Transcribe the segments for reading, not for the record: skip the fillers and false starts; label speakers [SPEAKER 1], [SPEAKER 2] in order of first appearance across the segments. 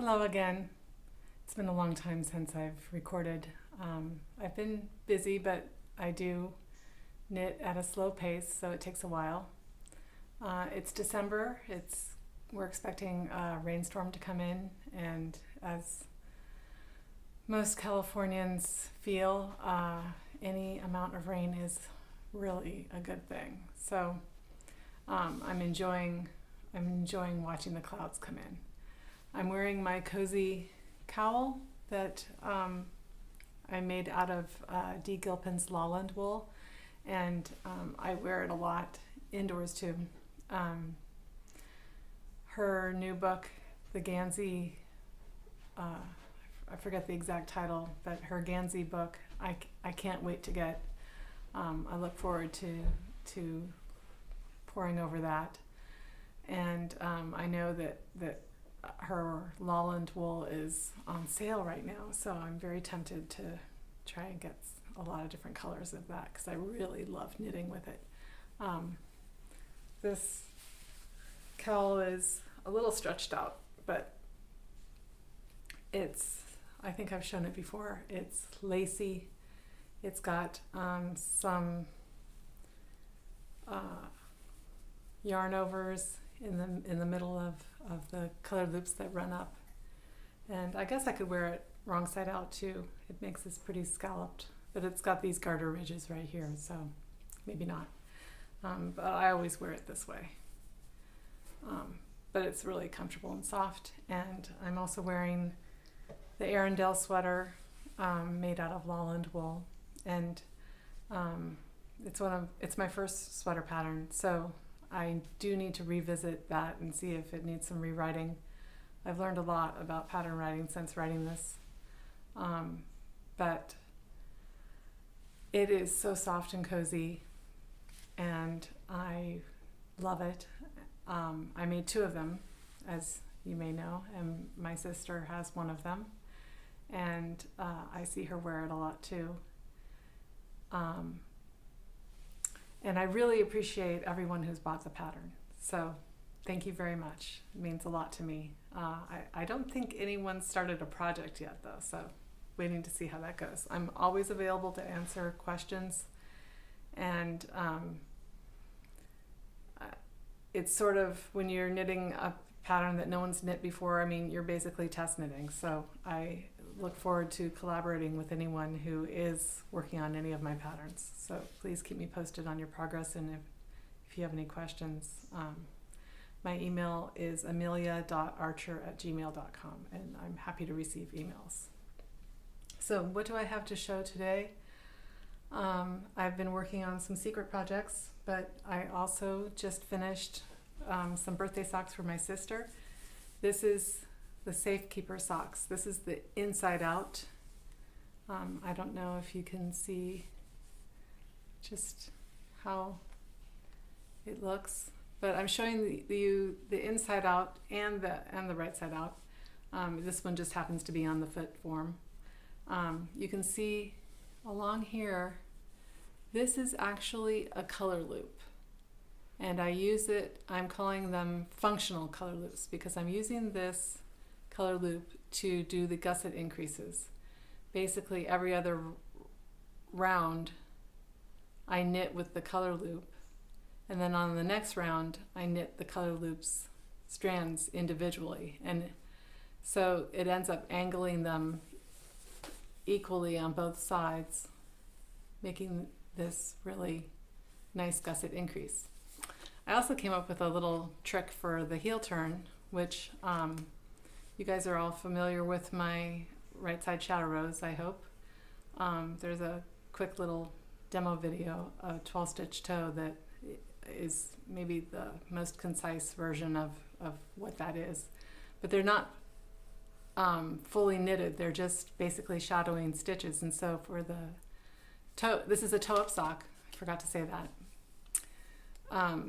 [SPEAKER 1] Hello again. It's been a long time since I've recorded. I've been busy, but I do knit at a slow pace, so it takes a while. It's December. We're expecting a rainstorm to come in, and as most Californians feel, any amount of rain is really a good thing. So I'm enjoying watching the clouds come in. I'm wearing my cozy cowl that I made out of Dee Gilpin's Lowland wool, and I wear it a lot indoors too. Her new book, the Gansey, I forget the exact title, but her Gansey book, I can't wait to get. I look forward to poring over that, and I know that her Lowland wool is on sale right now, so I'm very tempted to try and get a lot of different colors of that because I really love knitting with it. This cowl is a little stretched out, but I think I've shown it before. It's lacy. It's got some yarn overs in the middle of the colored loops that run up, and I guess I could wear it wrong side out too. It makes this pretty scalloped, but it's got these garter ridges right here, so maybe not. But I always wear it this way. But it's really comfortable and soft, and I'm also wearing the Arendelle Sweater made out of Lowland wool, and it's my first sweater pattern, so I do need to revisit that and see if it needs some rewriting. I've learned a lot about pattern writing since writing this, but it is so soft and cozy, and I love it. I made two of them, as you may know, and my sister has one of them, and I see her wear it a lot too. And I really appreciate everyone who's bought the pattern. So thank you very much. It means a lot to me. I don't think anyone started a project yet though, so waiting to see how that goes. I'm always available to answer questions, and it's sort of, when you're knitting a pattern that no one's knit before, I mean, you're basically test knitting. So I look forward to collaborating with anyone who is working on any of my patterns. So please keep me posted on your progress, and if you have any questions. My email is amelia.archer@gmail.com, and I'm happy to receive emails. So what do I have to show today? I've been working on some secret projects, but I also just finished some birthday socks for my sister. This is the Safekeeper socks. This is the inside out. I don't know if you can see just how it looks, but I'm showing you the inside out and the right side out. This one just happens to be on the foot form. You can see along here, this is actually a color loop, and I use it, I'm calling them functional color loops because I'm using this color loop to do the gusset increases. Basically every other round I knit with the color loop, and then on the next round I knit the color loops strands individually, and so it ends up angling them equally on both sides, making this really nice gusset increase. I also came up with a little trick for the heel turn, which you guys are all familiar with my right side shadow rows, I hope. There's a quick little demo video of 12 stitch toe that is maybe the most concise version of what that is, but they're not fully knitted, they're just basically shadowing stitches. And so for the toe, this is a toe up sock, I forgot to say that.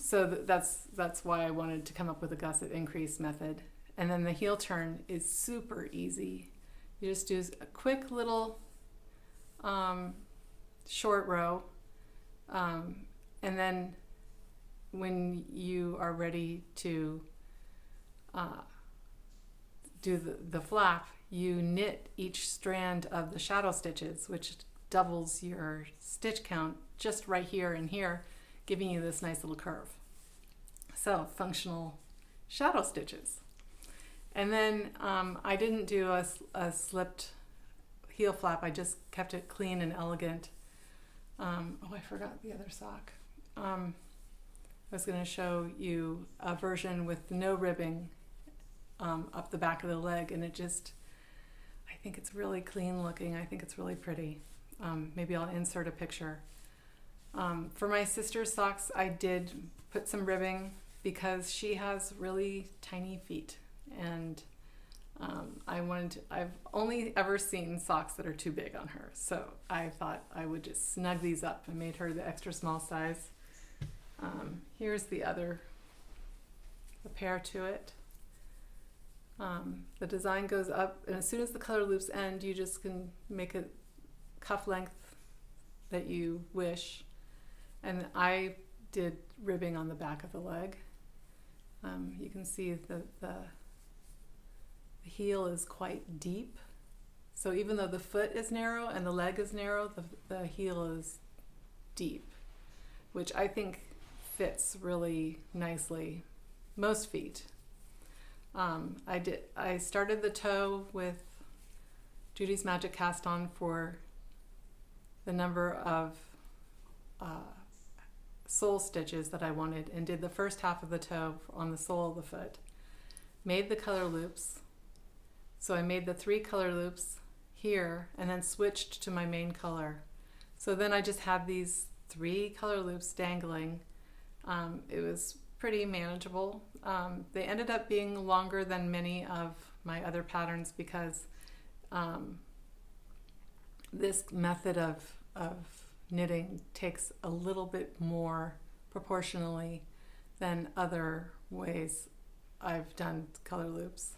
[SPEAKER 1] So that's why I wanted to come up with a gusset increase method. And then the heel turn is super easy. You just do a quick little short row, and then when you are ready to do the flap, you knit each strand of the shadow stitches, which doubles your stitch count just right here and here, giving you this nice little curve. So functional shadow stitches. And then I didn't do a slipped heel flap. I just kept it clean and elegant. Oh, I forgot the other sock. I was going to show you a version with no ribbing up the back of the leg, and I think it's really clean looking. I think it's really pretty. Maybe I'll insert a picture. For my sister's socks, I did put some ribbing because she has really tiny feet, and I've only ever seen socks that are too big on her, so I thought I would just snug these up and made her the extra small size. Here's the pair to it. The design goes up, and as soon as the color loops end, you just can make a cuff length that you wish. And I did ribbing on the back of the leg. You can see the heel is quite deep. So even though the foot is narrow and the leg is narrow, the heel is deep, which I think fits really nicely most feet. I started the toe with Judy's Magic Cast On for the number of sole stitches that I wanted, and did the first half of the toe on the sole of the foot. Made the color loops. So I made the 3 color loops here and then switched to my main color. So then I just had these 3 color loops dangling. It was pretty manageable. They ended up being longer than many of my other patterns because this method of knitting takes a little bit more proportionally than other ways I've done color loops.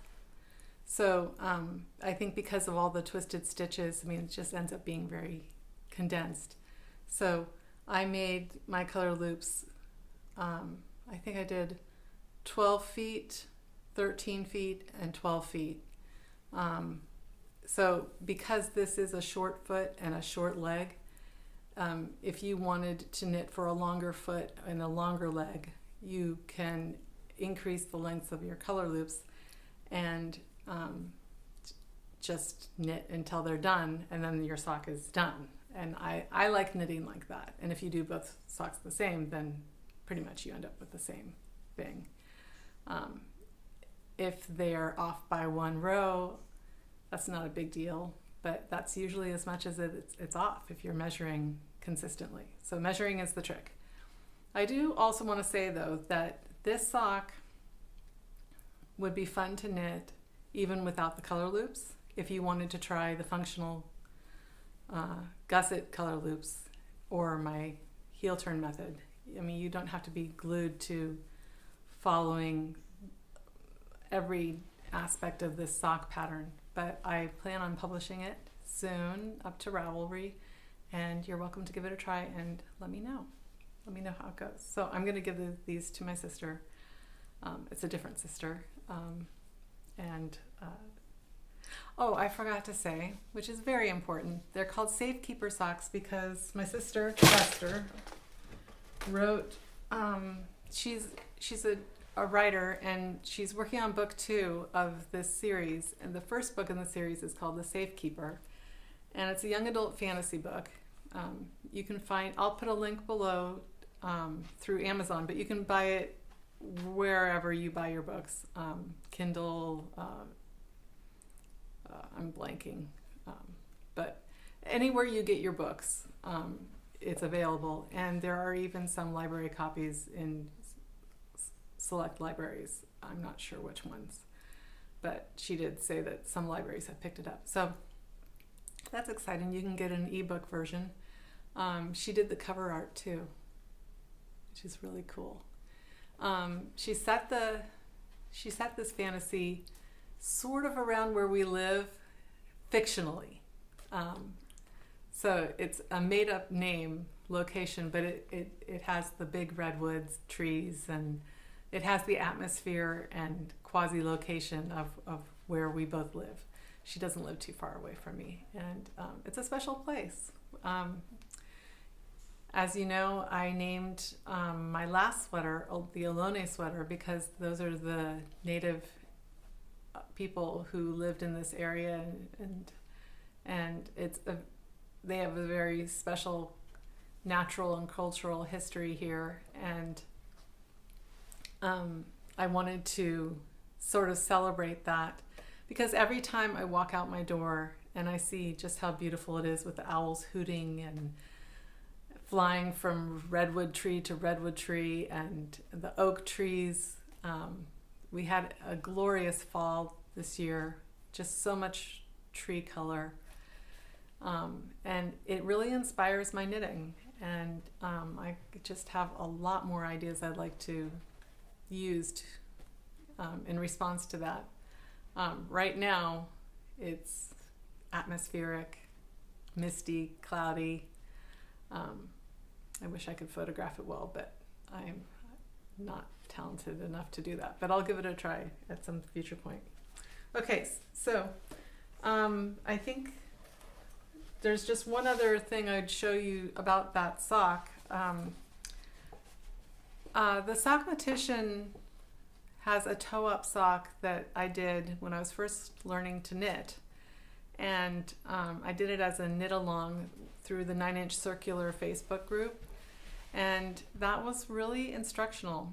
[SPEAKER 1] So I think because of all the twisted stitches, it just ends up being very condensed. So I made my color loops, I think I did 12 feet, 13 feet, and 12 feet. So because this is a short foot and a short leg, if you wanted to knit for a longer foot and a longer leg, you can increase the length of your color loops and just knit until they're done, and then your sock is done. And I like knitting like that. And if you do both socks the same, then pretty much you end up with the same thing. If they're off by 1 row, that's not a big deal, but that's usually as much as it's off if you're measuring consistently. So measuring is the trick. I do also want to say though that this sock would be fun to knit even without the color loops if you wanted to try the functional gusset color loops or my heel turn method. You don't have to be glued to following every aspect of this sock pattern, but I plan on publishing it soon up to Ravelry, and you're welcome to give it a try and let me know. Let me know how it goes. So I'm going to give these to my sister. It's a different sister. Oh, I forgot to say, which is very important, they're called Safekeeper socks because my sister, Esther, wrote, she's a writer, and she's working on book 2 of this series, and the first book in the series is called The Safekeeper, and it's a young adult fantasy book. You can find, I'll put a link below through Amazon, but you can buy it wherever you buy your books, Kindle, I'm blanking, but anywhere you get your books, it's available, and there are even some library copies in select libraries. I'm not sure which ones, but she did say that some libraries have picked it up. So that's exciting. You can get an ebook version. She did the cover art too, which is really cool. She set this fantasy sort of around where we live fictionally. So it's a made-up name location, but it has the big redwoods, trees, and it has the atmosphere and quasi-location of where we both live. She doesn't live too far away from me, and it's a special place. As you know, I named my last sweater the Ohlone sweater because those are the native people who lived in this area, and they have a very special natural and cultural history here, and I wanted to sort of celebrate that, because every time I walk out my door and I see just how beautiful it is with the owls hooting and flying from redwood tree to redwood tree, and the oak trees. We had a glorious fall this year, just so much tree color. And it really inspires my knitting. And I just have a lot more ideas I'd like to use in response to that. Right now, it's atmospheric, misty, cloudy. I wish I could photograph it well, but I'm not talented enough to do that. But I'll give it a try at some future point. Okay, so I think there's just one other thing I'd show you about that sock. The Sockmatician has a toe-up sock that I did when I was first learning to knit. And I did it as a knit-along through the 9-inch Circular Facebook group. And that was really instructional.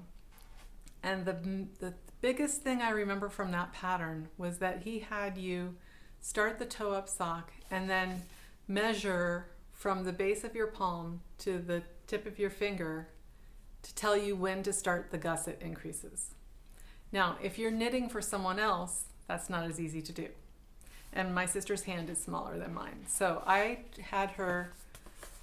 [SPEAKER 1] And the biggest thing I remember from that pattern was that he had you start the toe-up sock and then measure from the base of your palm to the tip of your finger to tell you when to start the gusset increases. Now, if you're knitting for someone else, that's not as easy to do. And my sister's hand is smaller than mine. So I had her,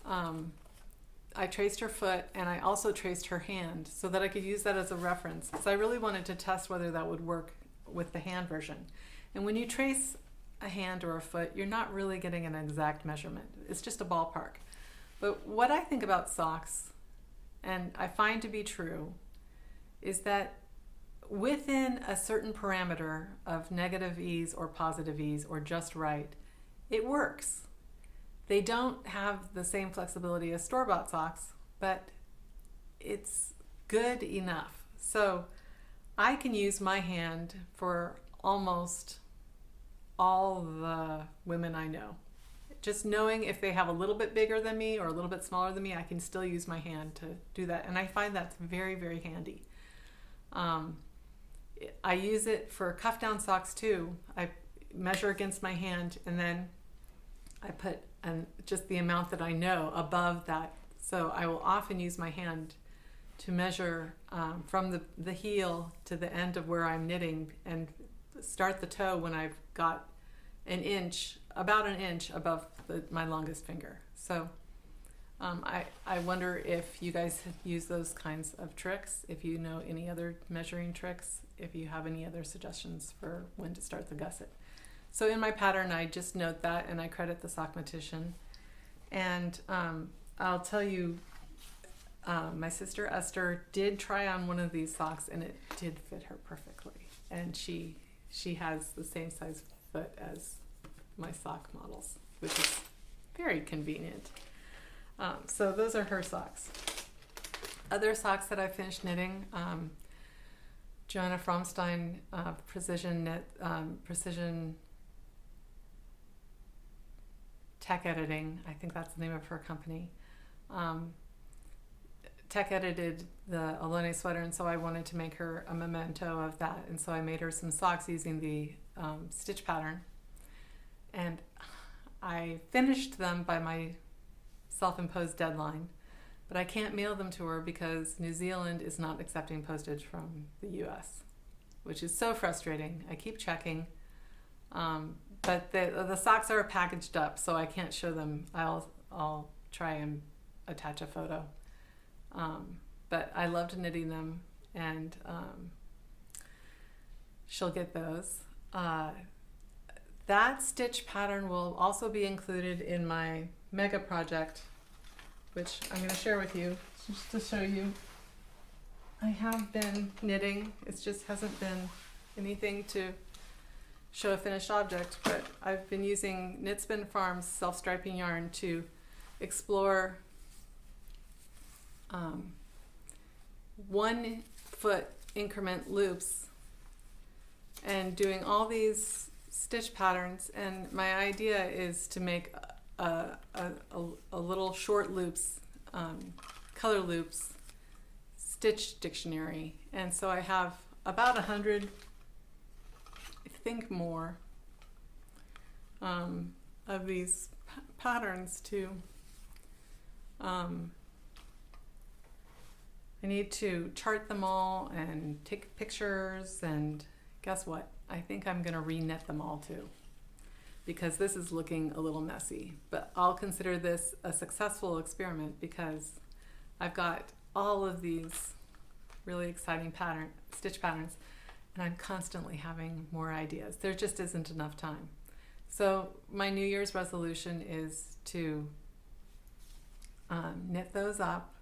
[SPEAKER 1] I traced her foot and I also traced her hand so that I could use that as a reference, because I really wanted to test whether that would work with the hand version. And when you trace a hand or a foot, you're not really getting an exact measurement. It's just a ballpark. But what I think about socks, and I find to be true, is that within a certain parameter of negative ease or positive ease or just right, it works. They don't have the same flexibility as store-bought socks, but it's good enough. So I can use my hand for almost all the women I know. Just knowing if they have a little bit bigger than me or a little bit smaller than me, I can still use my hand to do that. And I find that's very, very handy. I use it for cuff down socks too. I measure against my hand and then I put just the amount that I know above that. So I will often use my hand to measure from the heel to the end of where I'm knitting and start the toe when I've got about an inch above my longest finger. So I wonder if you guys use those kinds of tricks, if you know any other measuring tricks, if you have any other suggestions for when to start the gusset. So in my pattern, I just note that and I credit the Sockmatician. And I'll tell you, my sister Esther did try on one of these socks and it did fit her perfectly. And she has the same size foot as my sock models, which is very convenient. So those are her socks. Other socks that I finished knitting, Joanna Fromstein Precision Tech Editing, I think that's the name of her company, tech edited the Ohlone sweater, and so I wanted to make her a memento of that, and so I made her some socks using the stitch pattern, and I finished them by my self-imposed deadline, but I can't mail them to her because New Zealand is not accepting postage from the US, which is so frustrating. I keep checking, but the socks are packaged up, so I can't show them. I'll try and attach a photo. But I loved knitting them, and she'll get those. That stitch pattern will also be included in my mega project, which I'm going to share with you just to show you. I have been knitting. It just hasn't been anything to show a finished object, but I've been using Knit Spin Farm's self-striping yarn to explore 1 foot increment loops and doing all these stitch patterns. And my idea is to make a little short loops, color loops, stitch dictionary. And so I have about 100, I think more, of these patterns to, I need to chart them all and take pictures, and guess what? I think I'm going to re-knit them all too, because this is looking a little messy. But I'll consider this a successful experiment because I've got all of these really exciting stitch patterns, and I'm constantly having more ideas. There just isn't enough time. So my New Year's resolution is to knit those up,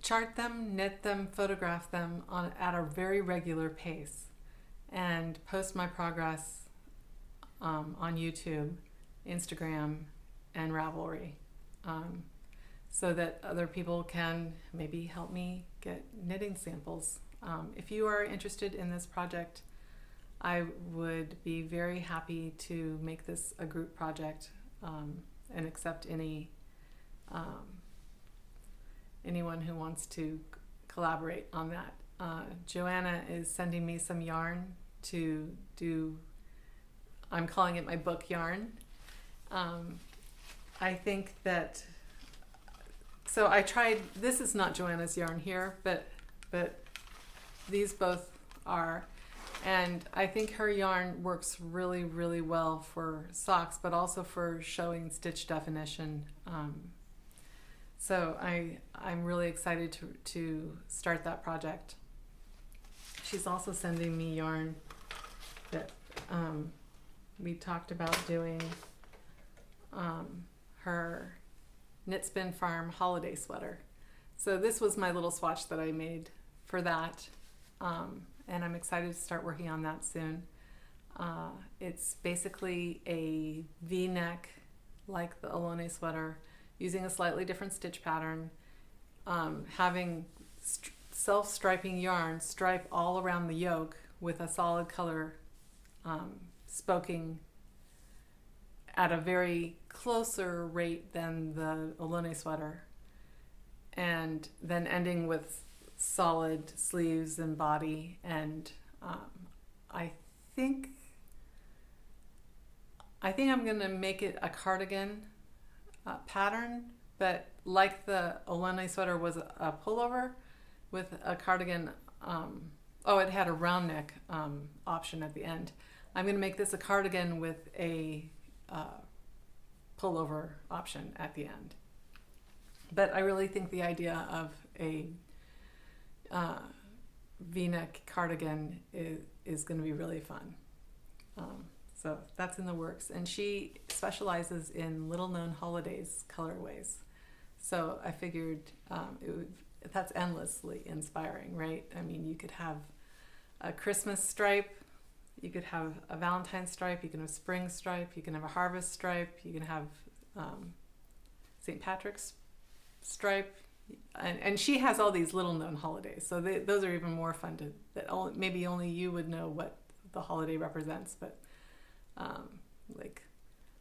[SPEAKER 1] chart them, knit them, photograph them at a very regular pace, and post my progress on YouTube, Instagram, and Ravelry, so that other people can maybe help me get knitting samples. If you are interested in this project, I would be very happy to make this a group project, and accept anyone who wants to collaborate on that. Joanna is sending me some yarn to do, I'm calling it my book yarn. I think that, so I tried, this is not Joanna's yarn here, but these both are. And I think her yarn works really, really well for socks, but also for showing stitch definition. So I'm really excited to start that project. She's also sending me yarn that we talked about doing her Knit Spin Farm holiday sweater. So this was my little swatch that I made for that. And I'm excited to start working on that soon. It's basically a V-neck like the Ohlone sweater, using a slightly different stitch pattern, having self-striping yarn stripe all around the yoke with a solid color spoking at a very closer rate than the Ohlone sweater, and then ending with solid sleeves and body. And I think I'm gonna make it a cardigan pattern, but like the Ohlone sweater was a pullover with a cardigan. Oh, it had a round neck option at the end. I'm gonna make this a cardigan with a pullover option at the end. But I really think the idea of a V-neck cardigan is going to be really fun. So that's in the works. And she specializes in little known holidays colorways. So I figured that's endlessly inspiring, right? I mean, you could have a Christmas stripe, you could have a Valentine's stripe, you can have spring stripe, you can have a harvest stripe, you can have St. Patrick's stripe. And she has all these little known holidays, so those are even more fun maybe only you would know what the holiday represents, but like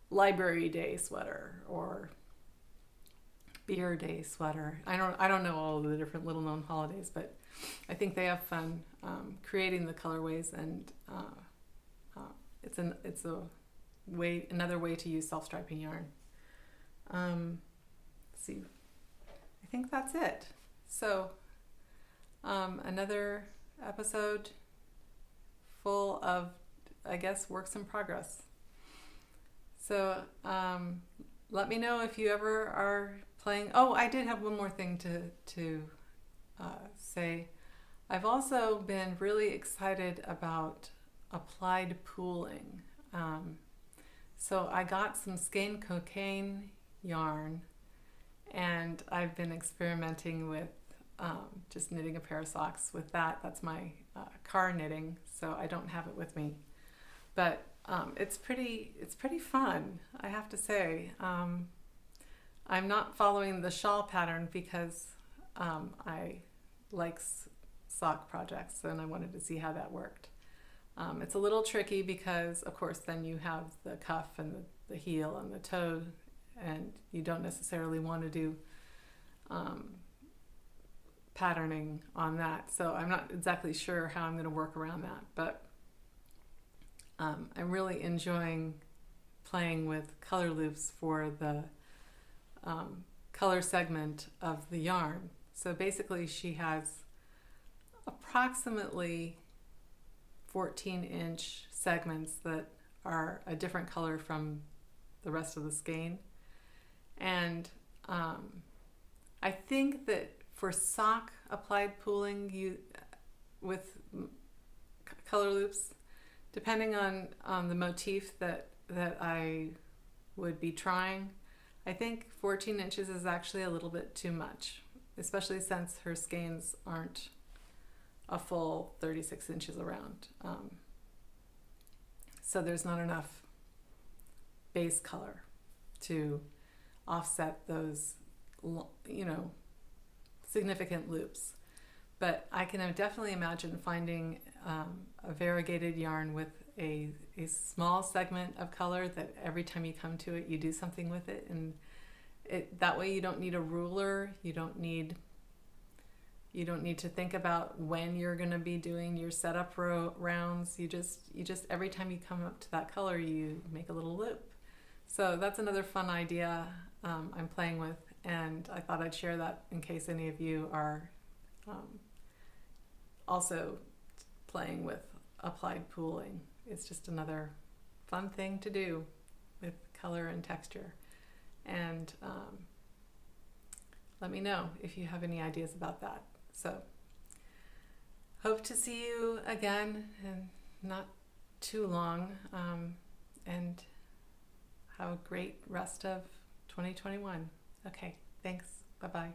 [SPEAKER 1] Library Day sweater or Beer Day sweater. I don't know all of the different little known holidays, but I think they have fun creating the colorways, and it's another way to use self-striping yarn. Let's see. I think that's it. So another episode full of, I guess, works in progress. So let me know if you ever are playing. Oh, I did have one more thing to say. I've also been really excited about applied pooling. So I got some skein cocaine yarn, and I've been experimenting with just knitting a pair of socks with that. That's my car knitting, so I don't have it with me. but it's pretty fun, I have to say. I'm not following the shawl pattern because I like sock projects and I wanted to see how that worked. It's a little tricky because, of course, then you have the cuff and the heel and the toe, and you don't necessarily want to do patterning on that. So I'm not exactly sure how I'm going to work around that, but I'm really enjoying playing with color loops for the color segment of the yarn. So basically she has approximately 14-inch segments that are a different color from the rest of the skein. And I think that for sock applied pooling with color loops, depending on the motif that I would be trying, I think 14 inches is actually a little bit too much, especially since her skeins aren't a full 36 inches around. So there's not enough base color to offset those, significant loops. But I can definitely imagine finding a variegated yarn with a small segment of color that every time you come to it, you do something with it. And that way you don't need a ruler, you don't need to think about when you're going to be doing your setup rounds. You just every time you come up to that color, you make a little loop. So that's another fun idea I'm playing with, and I thought I'd share that in case any of you are also playing with applied pooling. It's just another fun thing to do with color and texture. And let me know if you have any ideas about that. So hope to see you again in not too long, and have a great rest of 2021. Okay, thanks. Bye-bye.